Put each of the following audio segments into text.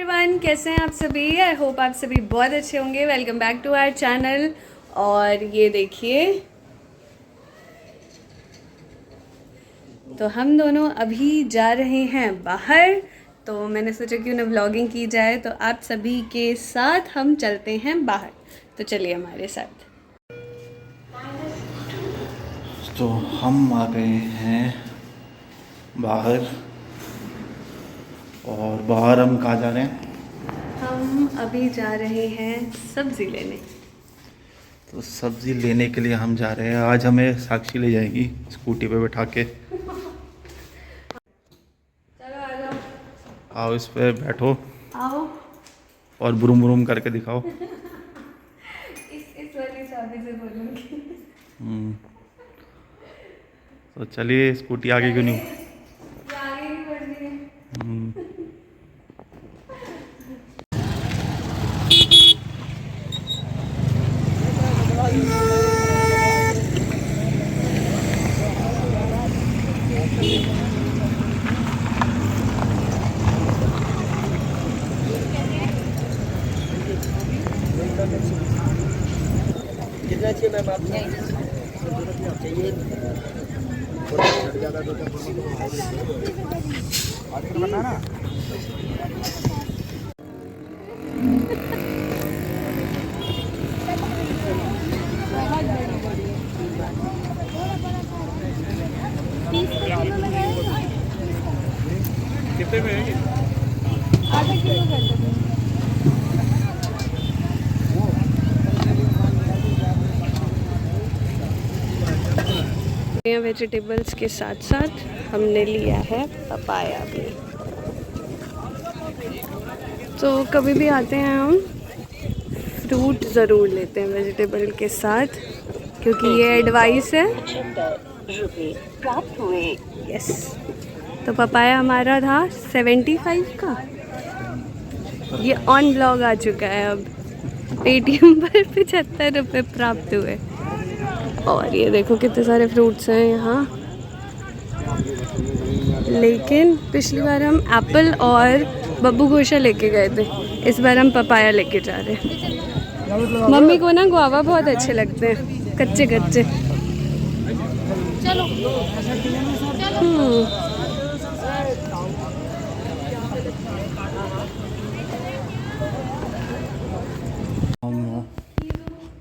Everyone, कैसे हैं आप सभी। आई होप आप सभी बहुत अच्छे होंगे। Welcome back to our channel. और ये देखिए, तो हम दोनों अभी जा रहे हैं बाहर, तो मैंने सोचा क्यों ना व्लॉगिंग की जाए, तो आप सभी के साथ हम चलते हैं बाहर। तो चलिए हमारे साथ। तो हम आ गए हैं बाहर, और बाहर हम कहाँ जा रहे हैं? हम अभी जा रहे हैं सब्ज़ी लेने। तो सब्ज़ी लेने के लिए हम जा रहे हैं। आज हमें साक्षी ले जाएगी स्कूटी पे बैठा के। चलो आ जाओ। आओ, इस पे बैठो आओ। और बुरुम बुरुम करके दिखाओ। इस वाली चाबी से बोलूँगी। तो चलिए, स्कूटी आगे क्यों नहीं? आगे नहीं बढ़ रही है। कितना चाहिए मैम? आप चाहिए बताना। कितने में है? आधा किलो कर दो। वेजिटेबल्स के साथ साथ हमने लिया है पपाया भी। तो कभी भी आते हैं हम फ्रूट ज़रूर लेते हैं वेजिटेबल के साथ, क्योंकि ये एडवाइस है। प्राप्त हुए। यस। तो पपाया हमारा था 75 का। ये ऑन ब्लॉग आ चुका है अब। पेटीएम पर 75 रुपये प्राप्त हुए। और ये देखो कितने सारे फ्रूट्स हैं यहाँ। लेकिन पिछली बार हम एप्पल और बब्बू गोशा लेके गए थे, इस बार हम पपाया लेके जा रहे हैं। मम्मी को ना गुआवा बहुत अच्छे लगते हैं, कच्चे कच्चे। चलो हम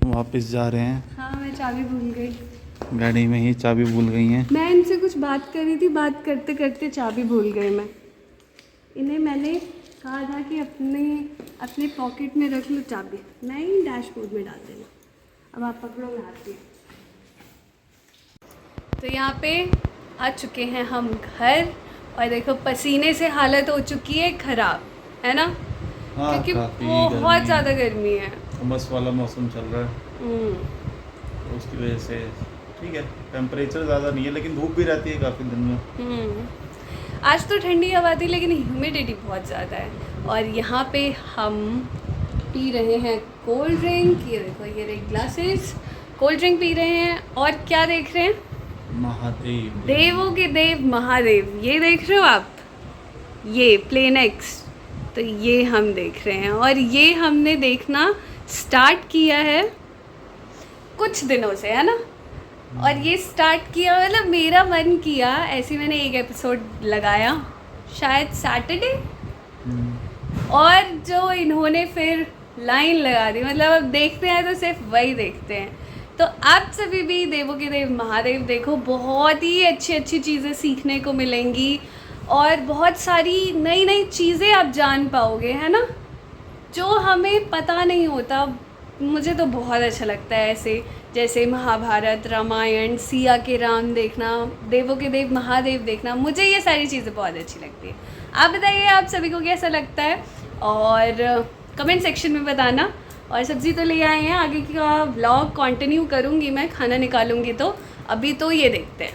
वापस जा रहे हैं। हाँ, मैं चाबी भूल गई। गाड़ी में ही चाबी भूल गई हैं। मैं इनसे कुछ बात कर रही थी, बात करते करते चाबी भूल गई मैं। इन्हें मैंने कहा था कि अपने पॉकेट में रख लो चाबी, नहीं डैशबोर्ड में डाल देना। अब आप पकड़ो, मैं आती हूँ। तो यहाँ पे आ चुके हैं हम घर, और देखो पसीने से हालत हो चुकी है ख़राब, है ना? हाँ, क्योंकि काफ़ी बहुत ज़्यादा गर्मी है। उमस वाला मौसम चल रहा है, तो उसकी वजह से ठीक है। टेम्परेचर ज़्यादा नहीं है, लेकिन धूप भी रहती है काफ़ी दिन में। आज तो ठंडी हवा थी, लेकिन ह्यूमिडिटी बहुत ज़्यादा है। और यहाँ पे हम पी रहे हैं कोल्ड ड्रिंक। ये देखो, ये रही ग्लासेस, कोल्ड ड्रिंक पी रहे हैं। और क्या देख रहे हैं? महादेव, देवों के देव महादेव। ये देख रहे हो आप, ये प्लेनेक्स। तो ये हम देख रहे हैं, और ये हमने देखना स्टार्ट किया है कुछ दिनों से, है ना? और ये स्टार्ट किया, मतलब मेरा मन किया ऐसे, मैंने एक एपिसोड लगाया शायद सैटरडे, और जो इन्होंने फिर लाइन लगा दी, मतलब अब देखते हैं तो सिर्फ वही देखते हैं। तो आप सभी भी देवों के देव महादेव देखो, बहुत ही अच्छी अच्छी चीज़ें सीखने को मिलेंगी, और बहुत सारी नई नई चीज़ें आप जान पाओगे, है ना, जो हमें पता नहीं होता। मुझे तो बहुत अच्छा लगता है ऐसे, जैसे महाभारत, रामायण, सिया के राम देखना, देवों के देव महादेव देखना, मुझे ये सारी चीज़ें बहुत अच्छी लगती है। आप बताइए आप सभी को कैसा लगता है, और कमेंट सेक्शन में बताना। और सब्ज़ी तो ले आए हैं, आगे का व्लॉग कंटिन्यू करूँगी मैं, खाना निकालूँगी। तो अभी तो ये देखते हैं।